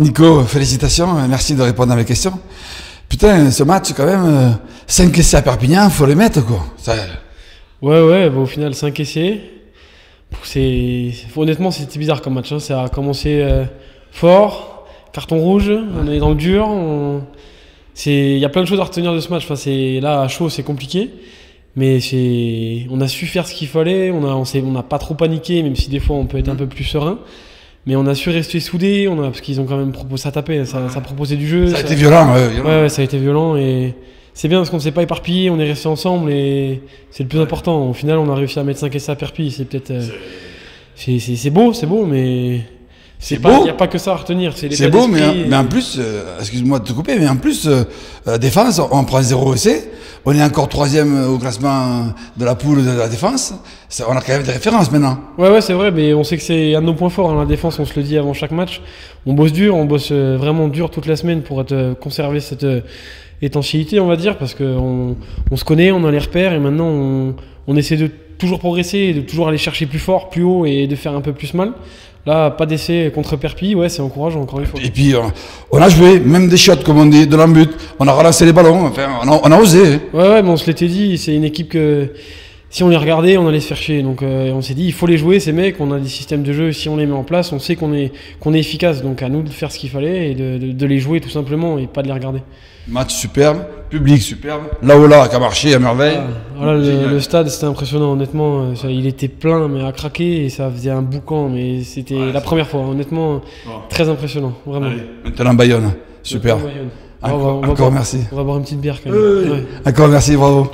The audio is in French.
Nico, félicitations, merci de répondre à mes questions. Putain, ce match, quand même, 5 essais à Perpignan, faut les mettre, quoi. Ça... Ouais, bon, au final, 5 essais. Honnêtement, c'était bizarre comme match. Hein. Ça a commencé fort, carton rouge, on est dans le dur. Il y a plein de choses à retenir de ce match. Enfin, là, à chaud, c'est compliqué. Mais on a su faire ce qu'il fallait. On n'a pas trop paniqué, même si des fois, on peut être un peu plus serein. Mais on a su rester soudés, parce qu'ils ont quand même proposé, ça tapait, ça proposait du jeu. Ça a été violent, ouais, ça a été violent et c'est bien parce qu'on ne s'est pas éparpillé, on est resté ensemble et c'est le plus important. Au final, on a réussi à mettre 5 essais à Perpignan, c'est peut-être. C'est beau, mais. Il n'y a pas que ça à retenir. C'est beau, mais en plus, excuse-moi de te couper, mais en plus, défense, on prend 0 essai. On est encore 3e au classement de la poule de la défense. On a quand même des références maintenant. Ouais, c'est vrai, mais on sait que c'est un de nos points forts. Hein, la défense, on se le dit avant chaque match. On bosse dur, on bosse vraiment dur toute la semaine pour conserver cette étanchéité, on va dire, parce qu'on se connaît, on a les repères et maintenant on essaie de toujours progresser, et de toujours aller chercher plus fort, plus haut et de faire un peu plus mal. Là, pas d'essai contre Perpignan, ouais, c'est encourageant encore une fois. Et puis, on a joué, même des shots, comme on dit, de l'embut. On a relancé les ballons, enfin, on a osé. Ouais, mais on se l'était dit, c'est une équipe que, si on les regardait, on allait se faire chier. Donc, on s'est dit, il faut les jouer, ces mecs, on a des systèmes de jeu, si on les met en place, on sait qu'on est efficace. Donc, à nous de faire ce qu'il fallait et de les jouer tout simplement et pas de les regarder. Match superbe, public superbe, Laola qui a marché à merveille. Voilà, le stade c'était impressionnant, honnêtement, il était plein mais à craquer et ça faisait un boucan, mais c'était la première fois, honnêtement, très impressionnant, vraiment. Allez, maintenant Bayonne, super. Encore merci. On va boire une petite bière quand même. Ouais. Encore merci, bravo.